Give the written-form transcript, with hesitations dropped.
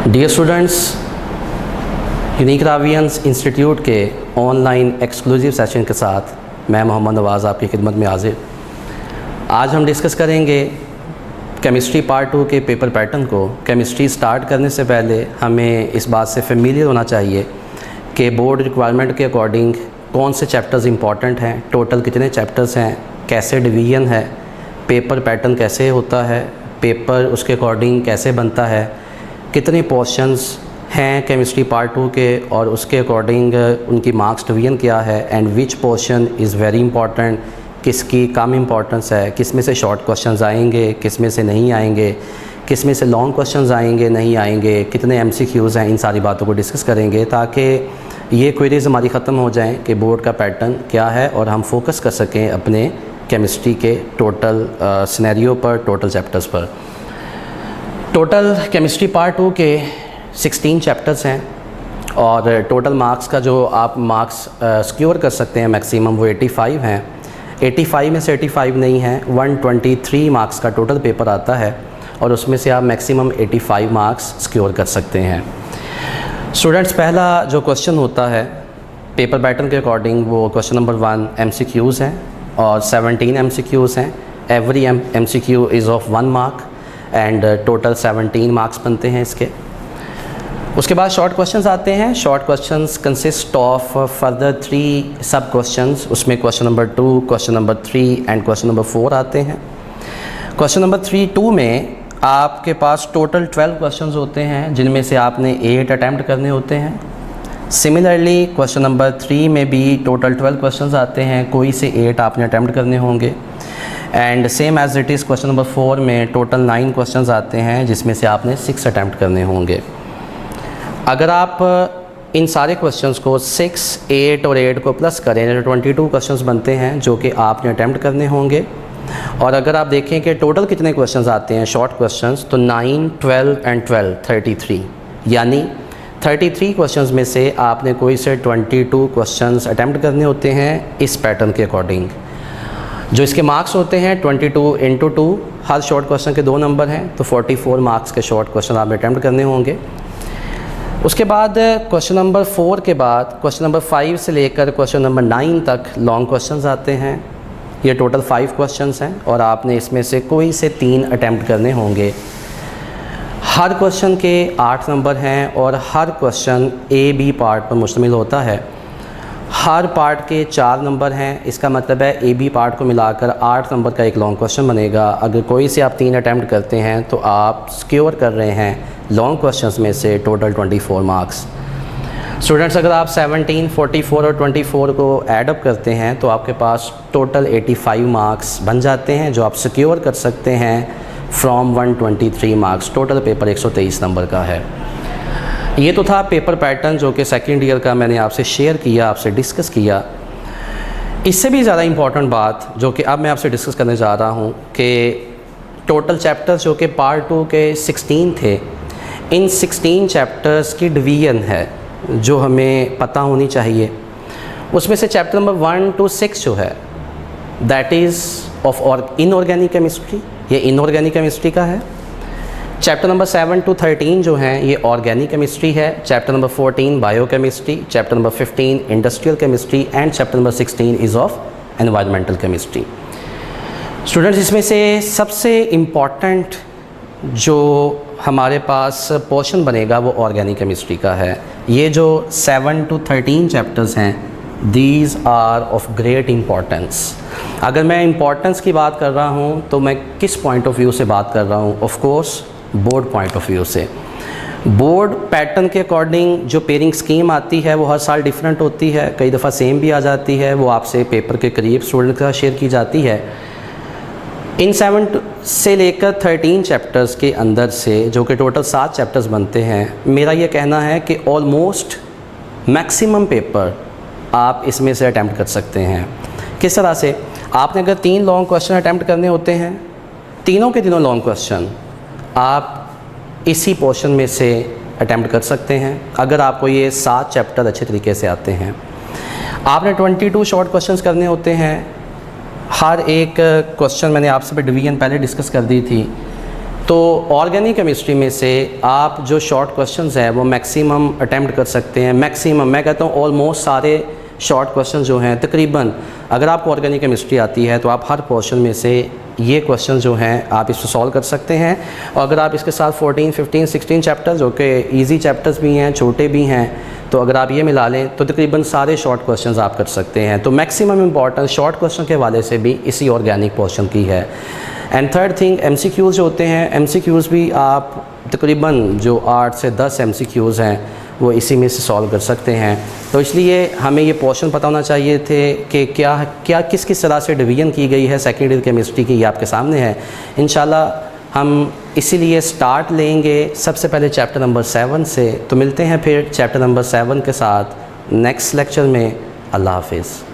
Dear students, unique रावियंस institute के online exclusive session के साथ मैं मोहम्मद नवाज़ आपकी खिदमत में हाजिर। आज हम डिस्कस करेंगे केमिस्ट्री पार्ट 2 के पेपर पैटर्न को। केमिस्ट्री स्टार्ट करने से पहले हमें इस बात से फेमिलियर होना चाहिए कि बोर्ड रिक्वायरमेंट के अकॉर्डिंग कौन से चैप्टर्स इंपॉर्टेंट हैं, टोटल कितने चैप्टर्स हैं, कैसे डिवीज़न है, पेपर पैटर्न कैसे होता है, पेपर उसके अकॉर्डिंग कैसे बनता है, कितने पोर्शंस हैं केमिस्ट्री पार्ट 2 के और उसके अकॉर्डिंग उनकी मार्क्स डिवीज़न क्या है, and which portion is very important, किसकी कम इम्पॉर्टेंस है, किस में से शॉर्ट क्वेश्चंस आएंगे, किस में से नहीं आएंगे, किस में से लॉन्ग क्वेश्चंस आएंगे नहीं आएंगे, कितने MCQs हैं, इन सारी बातों को डिस्कस करेंगे ताकि ये क्वेरीज हमारी ख़त्म हो जाएं कि बोर्ड का पैटर्न क्या है और हम फोकस कर सकें अपने केमिस्ट्री के टोटल सिनेरियो पर, टोटल चैप्टर्स पर। टोटल केमिस्ट्री पार्ट 2 के 16 चैप्टर्स हैं और टोटल मार्क्स का जो आप मार्क्स सिक्योर कर सकते हैं मैक्सिमम वो 85 हैं। 85 में से 85 नहीं है, 123 मार्क्स का टोटल पेपर आता है और उसमें से आप मैक्सिमम 85 मार्क्स सिक्योर कर सकते हैं। स्टूडेंट्स, पहला जो क्वेश्चन होता है पेपर पैटर्न के अकॉर्डिंग वो क्वेश्चन नंबर 1 MCQs हैं और 17 MCQs हैं। Every MCQ is of 1 mark and total 17 marks बनते हैं इसके। उसके बाद शॉर्ट क्वेश्चंस आते हैं। Short questions consist of further 3 सब क्वेश्चंस। उसमें question number 2, question number 3 and question number 4 आते हैं। क्वेश्चन नंबर 2 में आपके पास टोटल 12 क्वेश्चंस होते हैं जिनमें से आपने 8 अटैम्प्ट करने होते हैं। सिमिलरली क्वेश्चन नंबर 3 में भी टोटल 12 क्वेश्चंस आते हैं, कोई से 8 आपने अटैम्प्ट करने होंगे। And same as it is question number 4 में टोटल 9 क्वेश्चंस आते हैं जिसमें से आपने 6 अटैम्प्ट करने होंगे। अगर आप इन सारे क्वेश्चंस को 6, 8 और 8 को प्लस करें तो 22 क्वेश्चंस बनते हैं जो कि आपने अटैम्प्ट करने होंगे। और अगर आप देखें कि टोटल कितने क्वेश्चंस आते हैं शॉर्ट क्वेश्चंस, तो 9, 12 एंड 12 33, यानी 33 क्वेश्चंस में से आपने कोई से 22 क्वेश्चंस अटैम्प्ट करने होते हैं इस पैटर्न के अकॉर्डिंग। जो इसके मार्क्स होते हैं 22 × 2, हर शॉर्ट क्वेश्चन के 2 नंबर हैं तो 44 मार्क्स के शॉर्ट क्वेश्चन आपने अटैम्प्ट करने होंगे। उसके बाद क्वेश्चन नंबर 4 के बाद क्वेश्चन नंबर 5 से लेकर क्वेश्चन नंबर 9 तक लॉन्ग क्वेश्चंस आते हैं। ये टोटल 5 क्वेश्चंस हैं और आपने इसमें से कोई से 3 अटैम्प्ट करने होंगे। हर क्वेश्चन के 8 नंबर हैं और हर क्वेश्चन A-B पार्ट पर मुश्तमिल होता है। हर पार्ट के 4 नंबर हैं, इसका मतलब है A-B पार्ट को मिलाकर 8 नंबर का एक लॉन्ग क्वेश्चन बनेगा। अगर कोई से आप 3 अटैम्प्ट करते हैं तो आप सिक्योर कर रहे हैं लॉन्ग क्वेश्चंस में से टोटल 24 मार्क्स। स्टूडेंट्स, अगर आप 17, 44 और 24 को ऐडअप करते हैं तो आपके पास टोटल 85 मार्क्स बन जाते हैं जो आप सिक्योर कर सकते हैं from 123 marks. Total paper 123 number का है। ये तो था पेपर पैटर्न जो कि सेकेंड ईयर का मैंने आपसे शेयर किया, आपसे डिस्कस किया। इससे भी ज़्यादा इम्पॉर्टेंट बात जो कि अब मैं आपसे डिस्कस करने जा रहा हूँ कि टोटल चैप्टर्स जो कि पार्ट 2 के 16 थे, इन 16 चैप्टर्स की डिवीज़न है जो हमें पता होनी चाहिए। उसमें से चैप्टर नंबर 1 to 6 जो है that is of inorganic chemistry, ये इनऑर्गेनिक केमिस्ट्री का है। चैप्टर नंबर 7 to 13 जो हैं ये ऑर्गेनिक केमिस्ट्री है। Chapter number 14 biochemistry, chapter number 15 industrial chemistry and chapter number 16 is of environmental chemistry. Students, इसमें से सबसे इम्पॉर्टेंट जो हमारे पास पोर्शन बनेगा वो ऑर्गेनिक केमिस्ट्री का है। ये जो 7 to 13 चैप्टर्स हैं these are of great importance. अगर मैं इम्पॉर्टेंस की बात कर रहा हूँ तो मैं किस पॉइंट ऑफ व्यू से बात कर रहा हूँ? Of course board point of view से। बोर्ड पैटर्न के अकॉर्डिंग जो पेयरिंग स्कीम आती है वो हर साल डिफरेंट होती है, कई दफ़ा सेम भी आ जाती है, वो आपसे पेपर के करीब स्टूडेंट के साथ शेयर की जाती है। इन 7 से लेकर 13 चैप्टर्स के अंदर से जो कि टोटल 7 चैप्टर्स बनते हैं, मेरा ये कहना है कि ऑलमोस्ट मैक्सिमम पेपर आप इसमें से अटैम्प्ट कर सकते हैं। किस तरह से? आपने अगर 3 लॉन्ग क्वेश्चन अटैम्प्ट करने होते हैं, तीनों के तीनों लॉन्ग क्वेश्चन आप इसी पोर्शन में से अटैम्प्ट कर सकते हैं अगर आपको ये 7 चैप्टर अच्छे तरीके से आते हैं। आपने 22 शॉर्ट क्वेश्चंस करने होते हैं। हर एक क्वेश्चन मैंने आपसे डिवीज़न पहले डिस्कस कर दी थी, तो ऑर्गेनिक केमिस्ट्री में से आप जो शॉर्ट क्वेश्चंस हैं वो मैक्सिमम अटेम्प्ट कर सकते हैं। मैक्सिमम मैं कहता हूँ ऑलमोस्ट सारे शॉर्ट क्वेश्चन जो हैं तकरीबन, अगर आपको ऑर्गेनिक केमिस्ट्री आती है तो आप हर पोर्शन में से ये क्वेश्चन जो हैं आप इसको सॉल्व कर सकते हैं। और अगर आप इसके साथ 14, 15, 16 चैप्टर्स जो कि ईजी चैप्टर्स भी हैं, छोटे भी हैं, तो अगर आप ये मिला लें तो तकरीबन सारे शॉर्ट क्वेश्चंस आप कर सकते हैं। तो मैक्सिमम इंपॉर्टेंस शॉर्ट क्वेश्चन के हवाले से भी इसी ऑर्गेनिक पोर्शन की है। एंड थर्ड थिंग, MCQs जो होते हैं, MCQs भी आप तकरीबन जो 8 से 10 MCQs हैं वो इसी में से सॉल्व कर सकते हैं। तो इसलिए हमें ये पोर्शन पता होना चाहिए थे कि क्या किस किस तरह से डिवीज़न की गई है सेकेंडरी केमिस्ट्री की, ये आपके सामने है। इंशाल्लाह हम इसीलिए स्टार्ट लेंगे सबसे पहले चैप्टर नंबर 7 से। तो मिलते हैं फिर चैप्टर नंबर 7 के साथ नेक्स्ट लेक्चर में। अल्लाह हाफिज़।